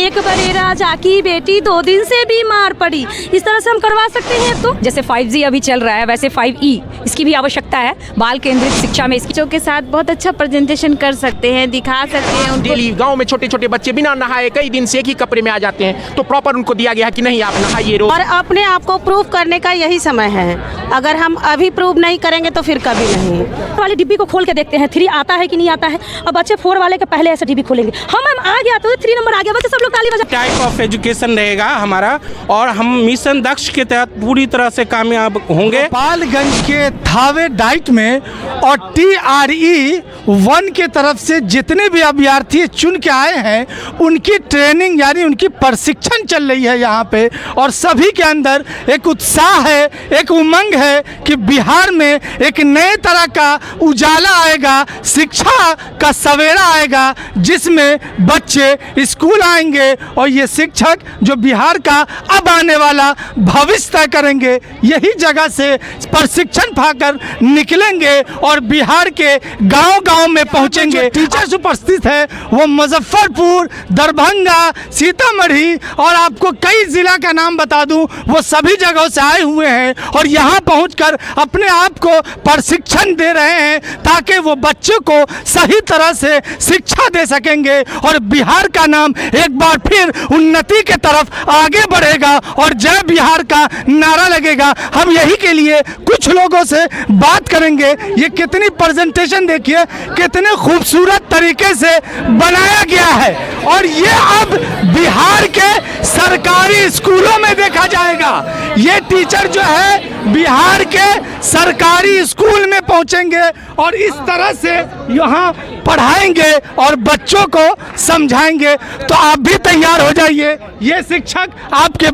एक बड़े राजा की बेटी 2 दिन से बीमार पड़ी, इस तरह से हम करवा सकते हैं। तो जैसे 5G अभी चल रहा है वैसे 5E इसकी भी आवश्यकता है। बाल केंद्रित शिक्षा में इसकी बच्चों के साथ बहुत अच्छा प्रेजेंटेशन कर सकते हैं, दिखा सकते हैं उनको। डेली गांव में छोटे छोटे बच्चे बिना नहाए कई दिन से एक ही कपड़े में आ जाते हैं, तो प्रॉपर उनको दिया गया है कि नहीं आप नहाइए रोज। और अपने आप को प्रूव करने का यही समय है, अगर हम अभी प्रूव नहीं करेंगे तो फिर कभी नहीं। वाली डिब्बी को खोल के देखते हैं 3 आता है कि नहीं आता है। अब बच्चे 4 वाले के पहले ऐसे डिब्बी खोलेंगे, हम आ गया तो 3 नंबर आ गया, बच्चे सब लोग ताली बजा। टाइप ऑफ एजुकेशन रहेगा हमारा और हम मिशन दक्ष के तहत पूरी तरह से कामयाब होंगे। गोपालगंज के थावे डाइट में और TRE 1 के तरफ से जितने भी अभ्यर्थी चुन के आए हैं उनकी ट्रेनिंग यानी उनकी प्रशिक्षण चल रही है यहाँ पे, और सभी के अंदर एक उत्साह है, एक उमंग है कि बिहार में एक नए तरह का उजाला आएगा, शिक्षा का सवेरा आएगा, जिसमें बच्चे स्कूल आएंगे और ये शिक्षक जो बिहार का अब आने वाला भविष्य तय करेंगे, यही जगह से प्रशिक्षण पाकर निकलेंगे और बिहार के गांव-गांव में पहुंचेंगे। टीचर्स उपस्थित है वो मुजफ्फरपुर, दरभंगा, सीतामढ़ी और आपको कई जिला का नाम बता दूं, वो सभी जगहों से आए हुए हैं और यहाँ पहुंचकर अपने आप को प्रशिक्षण दे रहे हैं ताकि वो बच्चों को सही तरह से शिक्षा दे सकेंगे और बिहार का नाम एक बार फिर उन्नति के तरफ आगे बढ़ेगा और जय बिहार का नारा लगेगा। हम यही के लिए कुछ लोगों से बात करेंगे। ये कितनी प्रेजेंटेशन देखिए, कितने खूबसूरत तरीके से बनाया गया है और ये अब बिहार के सरकारी स्कूलों में देखा जाएगा। ये टीचर जो है बिहार के सरकारी स्कूल में पहुंचेंगे और इस तरह से यहाँ पढ़ाएंगे और बच्चों को समझाएंगे। तो आप भी तैयार हो जाइए, ये शिक्षक आपके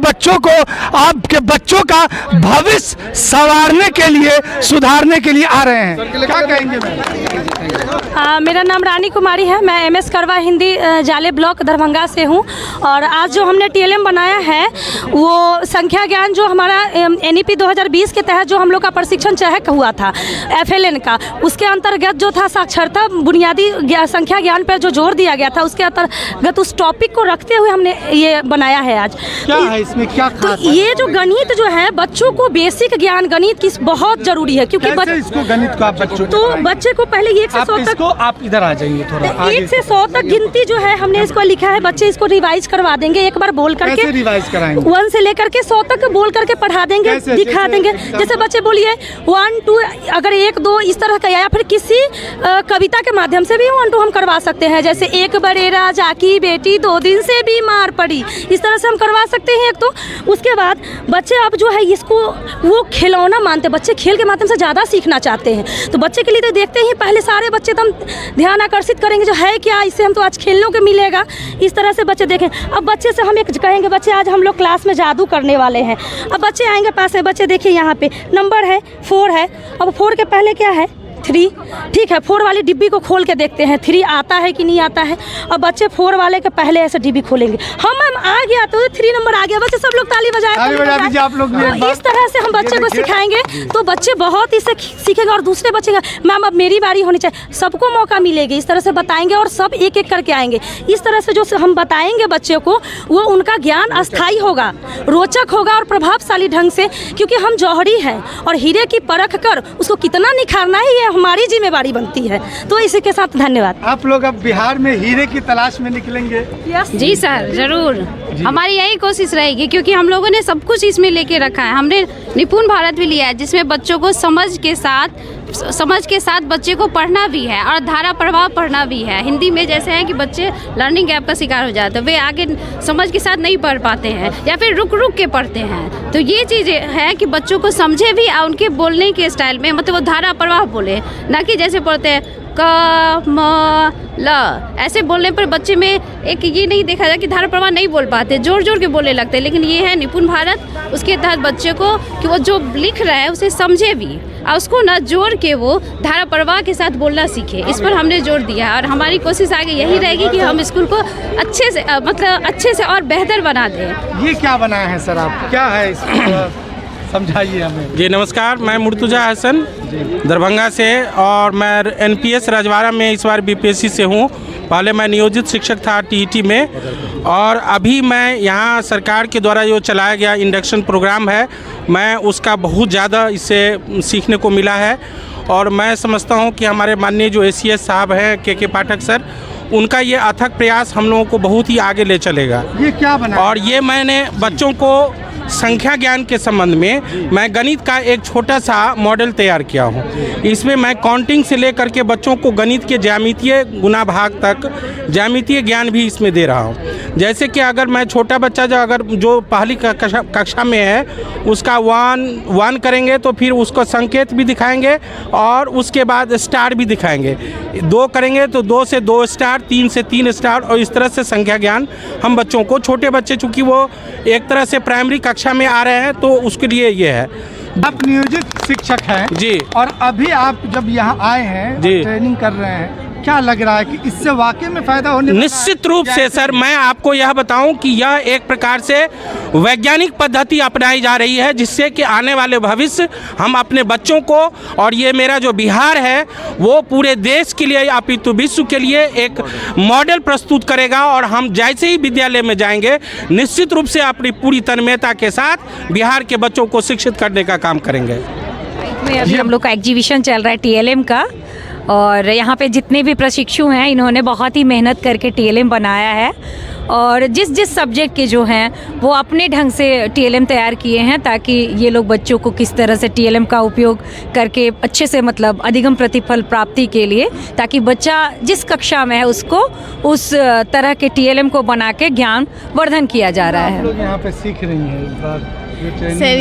बच्चों का भविष्य संवारने के लिए, सुधारने के लिए आ रहे हैं। क्या कहेंगे मैम? मेरा नाम रानी कुमारी है, मैं MS करवा हिंदी जाले ब्लॉक दरभंगा से हूँ। और आज जो हमने TLM बनाया है वो संख्या ज्ञान जो हमारा NEP 2020 के तहत जो हम लोग का प्रशिक्षण चयक हुआ था FLN का, उसके अंतर्गत जो था साक्षरता बुनियादी संख्या ज्ञान पर जो जोर दिया गया था, उसके अंतर्गत उस टॉपिक को रखते हुए हमने ये बनाया है आज। क्या है इसमें, क्या खास तो ये जो गणित जो है बच्चों को बेसिक ज्ञान गणित की बहुत जरूरी है, क्योंकि इसको गणित को आप बच्चों तो बच्चे को पहले 1 से 100 तक, आप इधर आ जाइए थोड़ा, 1 से 100 तक गिनती जो है हमने इसको लिखा है। बच्चे इसको रिवाइज करवा देंगे, एक बार बोल करके। कैसे रिवाइज कराएंगे? 1 से लेकर के 100 तक बोल करके पढ़ा देंगे, दिखा देंगे। जैसे बच्चे बोलिए 1 2, अगर 1 2 इस तरह का, या फिर किसी कविता के माध्यम से भी 1 2 हम करवा सकते हैं। जैसे एक बड़े राजा की बेटी 2 दिन से बीमार पड़ी, इस तरह से हम करवा सकते हैं। एक तो उसके बाद बच्चे अब जो है इसको वो खिलौना मानते, बच्चे खेल के माध्यम से ज़्यादा सीखना चाहते हैं। तो बच्चे के लिए तो देखते ही पहले सारे बच्चे तो हम ध्यान आकर्षित करेंगे जो है क्या, इससे हम तो आज खेलने को मिलेगा, इस तरह से बच्चे देखें। अब बच्चे से हम एक कहेंगे, बच्चे आज हम लोग क्लास में जादू करने वाले हैं। अब बच्चे आएंगे पास है, बच्चे देखिए यहाँ पे नंबर है 4 है, अब 4 के पहले क्या है 3, ठीक है। 4 वाली डिब्बी को खोल के देखते हैं 3 आता है कि नहीं आता है। अब बच्चे 4 वाले के पहले ऐसे डिब्बी खोलेंगे, हम आ गया तो 3 नंबर आ गया, बच्चे सब लोग ताली बजा दीजिए आप लोग भी। इस तरह से हम बच्चे को सिखाएंगे तो बच्चे बहुत इससे सीखेंगे और दूसरे बच्चे मैम अब मेरी बारी होनी चाहिए, सबको मौका मिलेगी, इस तरह से बताएंगे और सब एक एक करके आएंगे। इस तरह से जो हम बताएंगे बच्चे को, वो उनका ज्ञान अस्थायी होगा, रोचक होगा और प्रभावशाली ढंग से, क्योंकि हम जौहरी हैं और हीरे की परख कर उसको कितना निखारना है ये हमारी जिम्मेवारी बनती है। तो इसी के साथ धन्यवाद। आप लोग अब बिहार में हीरे की तलाश में निकलेंगे? जी सर, जरूर। हमारी यही कोशिश रहेगी, क्योंकि हम लोगों ने सब कुछ इसमें लेके रखा है। हमने निपुण भारत भी लिया है, जिसमें बच्चों को समझ के साथ बच्चे को पढ़ना भी है और धारा प्रवाह पढ़ना भी है। हिंदी में जैसे है कि बच्चे लर्निंग गैप का शिकार हो जाते हैं, वे आगे समझ के साथ नहीं पढ़ पाते हैं या फिर रुक रुक के पढ़ते हैं। तो ये चीज़ें है कि बच्चों को समझे भी और उनके बोलने के स्टाइल में, मतलब वो धारा प्रवाह बोले, ना कि जैसे पढ़ते हैं क म ल, ऐसे बोलने पर बच्चे में एक ये नहीं देखा जाए कि धारा प्रवाह नहीं बोल पाते, जोर जोर के बोलने लगते हैं। लेकिन ये है निपुण भारत, उसके तहत बच्चे को कि वो जो लिख रहा है उसे समझे भी और उसको ना जोड़ के वो धारा प्रवाह के साथ बोलना सीखे। इस पर हमने जोर दिया है और हमारी कोशिश आगे यही रहेगी कि हम स्कूल को अच्छे से और बेहतर बना दें। ये क्या बनाया है सर आप, क्या है इसको समझाइए हमें। जी नमस्कार, मैं मुर्तुजा हसन दरभंगा से और मैं NPS रजवाड़ा में इस बार BPSC से हूँ पहले मैं नियोजित शिक्षक था टीईटी में, और अभी मैं यहाँ सरकार के द्वारा जो चलाया गया इंडक्शन प्रोग्राम है, मैं उसका बहुत ज़्यादा इससे सीखने को मिला है। और मैं समझता हूँ कि हमारे माननीय जो ACS साहब हैं के पाठक सर, उनका ये अथक प्रयास हम लोगों को बहुत ही आगे ले चलेगा। ये क्या बना? और ये मैंने बच्चों को संख्या ज्ञान के संबंध में मैं गणित का एक छोटा सा मॉडल तैयार किया हूँ। इसमें मैं काउंटिंग से लेकर के बच्चों को गणित के ज्यामितीय गुणा भाग तक ज्यामितीय ज्ञान भी इसमें दे रहा हूँ। जैसे कि अगर मैं छोटा बच्चा जो पहली कक्षा में है, उसका वन करेंगे तो फिर उसको संकेत भी दिखाएंगे और उसके बाद स्टार भी दिखाएंगे। 2 करेंगे तो 2 से 2 स्टार, 3 से 3 स्टार, और इस तरह से संख्या ज्ञान हम बच्चों को, छोटे बच्चे चूँकि वो एक तरह से प्राइमरी कक्षा में आ रहे हैं, तो उसके लिए ये है। आप नियोजित शिक्षक हैं जी, और अभी आप जब यहाँ आए हैं जी, ट्रेनिंग कर रहे हैं, क्या लग रहा है कि इससे वाकई में फायदा होने वाला है? निश्चित रूप से सर, मैं आपको यह बताऊं कि यह एक प्रकार से वैज्ञानिक पद्धति अपनाई जा रही है, जिससे कि आने वाले भविष्य हम अपने बच्चों को, और ये मेरा जो बिहार है वो पूरे देश के लिए अपितु विश्व के लिए एक मॉडल प्रस्तुत करेगा। और हम जैसे ही विद्यालय में जाएंगे, निश्चित रूप से अपनी पूरी तन्मयता के साथ बिहार के बच्चों को शिक्षित करने का काम करेंगे। में अभी हम लोग का एग्जीबिशन चल रहा है TLM का, और यहाँ पे जितने भी प्रशिक्षु हैं, इन्होंने बहुत ही मेहनत करके TLM बनाया है। और जिस सब्जेक्ट के जो हैं वो अपने ढंग से TLM तैयार किए हैं, ताकि ये लोग बच्चों को किस तरह से TLM का उपयोग करके अच्छे से, मतलब अधिगम प्रतिफल प्राप्ति के लिए, ताकि बच्चा जिस कक्षा में है उसको उस तरह के TLM को बना के ज्ञान वर्धन किया जा रहा है। आप लोग यहाँ पे सीख रही हैं इस बार सर,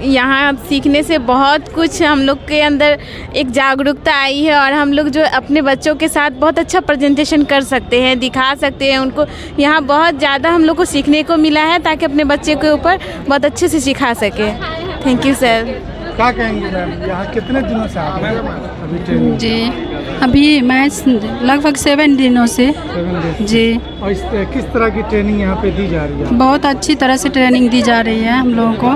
यहाँ सीखने से बहुत कुछ हम लोग के अंदर एक जागरूकता आई है, और हम लोग जो अपने बच्चों के साथ बहुत अच्छा प्रेजेंटेशन कर सकते हैं, दिखा सकते हैं उनको। यहाँ बहुत ज़्यादा हम लोग को सीखने को मिला है, ताकि अपने बच्चे के ऊपर बहुत अच्छे से सिखा सके। Thank you sir. क्या कहेंगे मैम, यहाँ कितने दिनों से आप अभी ट्रेनिंग? जी, अभी मैं लगभग 7 दिनों से। जी। और किस तरह की ट्रेनिंग यहाँ पे दी जा रही है? बहुत अच्छी तरह से ट्रेनिंग दी जा रही है हम लोगों को।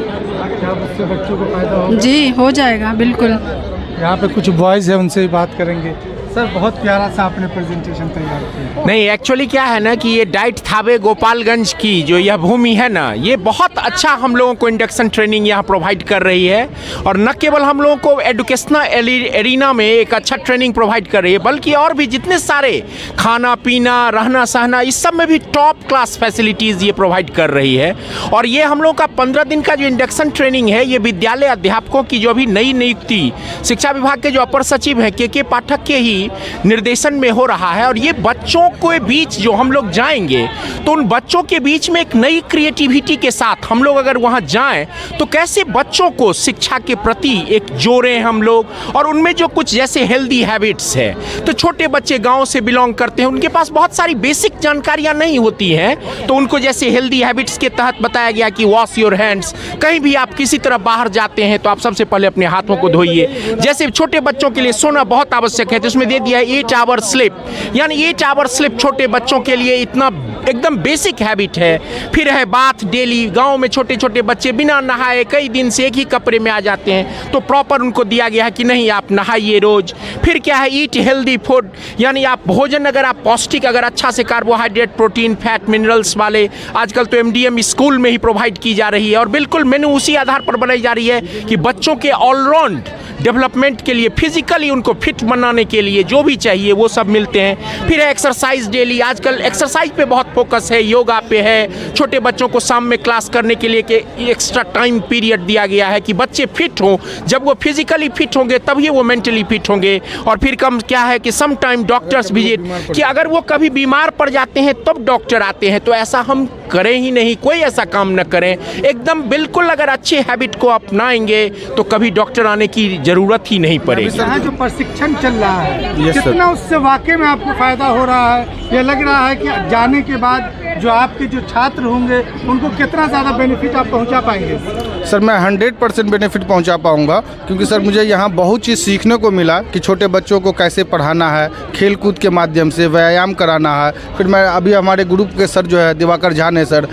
क्या उससे बच्चों को फायदा होगा? जी, हो जाएगा बिल्कुल। यहाँ पे कुछ बॉयज़ है, उनसे भी बात करेंगे। सर, बहुत प्यारा सा आपने प्रेजेंटेशन तैयार किया। नहीं, एक्चुअली क्या है ना कि ये डाइट थावे गोपालगंज की जो यह भूमि है ना, ये बहुत अच्छा हम लोगों को इंडक्शन ट्रेनिंग यहाँ प्रोवाइड कर रही है। और न केवल हम लोगों को एजुकेशनल एरिना में एक अच्छा ट्रेनिंग प्रोवाइड कर रही है, बल्कि और भी जितने सारे खाना पीना, रहना सहना, इस सब में भी टॉप क्लास फैसिलिटीज़ ये प्रोवाइड कर रही है। और ये हम लोगों का 15 दिन का जो इंडक्शन ट्रेनिंग है, ये विद्यालय अध्यापकों की जो अभी नई नियुक्ति शिक्षा विभाग के जो अपर सचिव हैं के पाठक के ही निर्देशन में हो रहा है। और ये बच्चों के बीच जो हम लोग जाएंगे, तो उन बच्चों के बीच में एक नई क्रिएटिविटी के साथ हम लोग अगर वहाँ जाएं, तो कैसे बच्चों को शिक्षा के प्रति एक जोड़ें हम लोग, और उनमें जो कुछ जैसे हेल्दी हैबिट्स है, तो छोटे बच्चे गांव से बिलोंग करते हैं, उनके पास बहुत सारी बेसिक जानकारियां नहीं होती हैं, तो उनको जैसे हेल्दी हैबिट्स के तहत बताया गया कि वॉश योर हैंड्स, कहीं भी आप किसी तरह बाहर जाते हैं तो आप सबसे पहले अपने हाथों को धोइए। जैसे छोटे बच्चों के लिए सोना बहुत आवश्यक है, तो उसमें दे दिया 8 आवर स्लिप, यानी 8 आवर स्लिप छोटे बच्चों के लिए इतना एकदम बेसिक हैबिट है। फिर है बाथ डेली, गांव में छोटे छोटे बच्चे बिना नहाए कई दिन से एक ही कपड़े में आ जाते हैं, तो प्रॉपर उनको दिया गया है कि नहीं, आप नहाइए रोज। फिर क्या है, ईट हेल्दी फूड, यानी आप भोजन अगर आप पौष्टिक, अगर अच्छा से कार्बोहाइड्रेट, प्रोटीन, फैट, मिनरल्स वाले, आजकल तो MDM स्कूल में ही प्रोवाइड की जा रही है, और बिल्कुल मेनू उसी आधार पर बनाई जा रही है कि बच्चों के ऑलराउंड डेवलपमेंट के लिए, फिजिकली उनको फिट बनाने के लिए जो भी चाहिए वो सब मिलते हैं। फिर है एक्सरसाइज डेली, आजकल एक्सरसाइज पे बहुत फोकस है, योगा पे है। छोटे बच्चों को शाम में क्लास करने के लिए कि एक्स्ट्रा टाइम पीरियड दिया गया है कि बच्चे फिट हों, जब वो फिजिकली फिट होंगे तभी वो मेंटली फिट होंगे। और फिर कम क्या है कि सम टाइम डॉक्टर्स विजिट, कि अगर वो कभी बीमार पड़ जाते हैं तब डॉक्टर आते हैं, तो ऐसा हम करें ही नहीं, कोई ऐसा काम न करें। एकदम बिल्कुल अगर अच्छे हैबिट को अपनाएंगे तो कभी डॉक्टर आने की जरूरत ही नहीं पड़ेगी। यहाँ जो प्रशिक्षण चल रहा है, कितना उससे वाकई में आपको फायदा हो रहा है? ये लग रहा है कि जाने के बाद जो आपके जो छात्र होंगे उनको कितना ज़्यादा बेनिफिट आप पहुंचा पाएंगे? सर मैं 100% बेनिफिट पहुंचा पाऊंगा, क्योंकि सर मुझे यहाँ बहुत चीज़ सीखने को मिला कि छोटे बच्चों को कैसे पढ़ाना है, खेल कूद के माध्यम से व्यायाम कराना है। फिर मैं अभी हमारे ग्रुप के सर जो है दिवाकर झा ने सर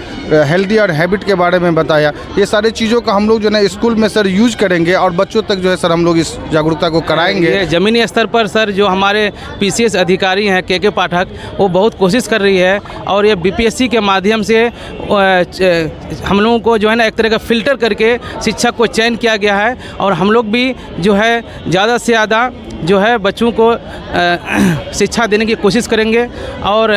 हेल्दी और हैबिट के बारे में बताया। ये सारी चीज़ों का हम लोग जो है स्कूल में सर यूज करेंगे और बच्चों तक जो है सर हम लोग इस जागरूकता को कराएंगे। ज़मीनी स्तर पर सर जो हमारे PCS अधिकारी हैं के पाठक, वो बहुत कोशिश कर रही है और ये BPSC के माध्यम से हम लोगों को जो है ना एक तरह का फ़िल्टर करके शिक्षक को चयन किया गया है और हम लोग भी जो है ज़्यादा से ज़्यादा जो है बच्चों को शिक्षा देने की कोशिश करेंगे और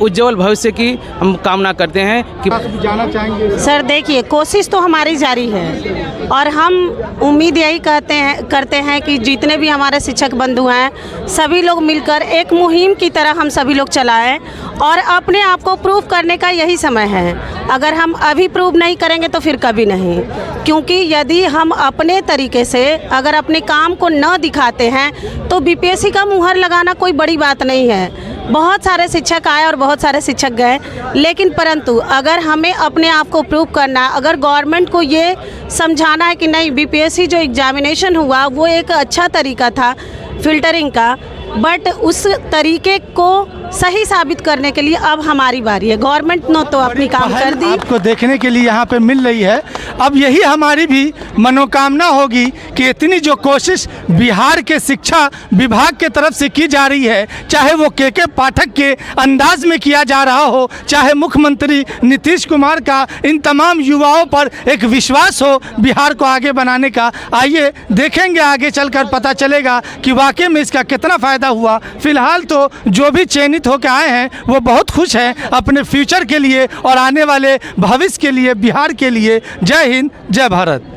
उज्जवल भविष्य की हम कामना करते हैं कि जाना चाहेंगे। सर देखिए, कोशिश तो हमारी जारी है और हम उम्मीद यही करते हैं कि जितने भी हमारे शिक्षक बंधु हैं सभी लोग मिलकर एक मुहिम की तरह हम सभी लोग चलाएं और अपने आप को प्रूव करने का यही समय है। अगर हम अभी प्रूव नहीं करेंगे तो फिर कभी नहीं, क्योंकि यदि हम अपने तरीके से अगर अपने काम को न दिखाते हैं तो BPSC का मुहर लगाना कोई बड़ी बात नहीं है। बहुत सारे शिक्षक आए और बहुत सारे शिक्षक गए, लेकिन परंतु अगर हमें अपने आप को प्रूव करना, अगर गवर्नमेंट को ये समझाना है कि नहीं BPSC जो एग्जामिनेशन हुआ वो एक अच्छा तरीका था फिल्टरिंग का, बट उस तरीके को सही साबित करने के लिए अब हमारी बारी है। गवर्नमेंट ने तो अपनी काम कर दी, आपको देखने के लिए यहाँ पे मिल रही है। अब यही हमारी भी मनोकामना होगी कि इतनी जो कोशिश बिहार के शिक्षा विभाग के तरफ से की जा रही है, चाहे वो के पाठक के अंदाज में किया जा रहा हो, चाहे मुख्यमंत्री नीतीश कुमार का इन तमाम युवाओं पर एक विश्वास हो बिहार को आगे बनाने का। आइए देखेंगे, आगे चलकर पता चलेगा कि वाकई में इसका कितना फ़ायदा हुआ। फिलहाल तो जो भी चयनित होकर आए हैं वो बहुत खुश हैं अपने फ्यूचर के लिए और आने वाले भविष्य के लिए, बिहार के लिए। जय हिंद, जय भारत।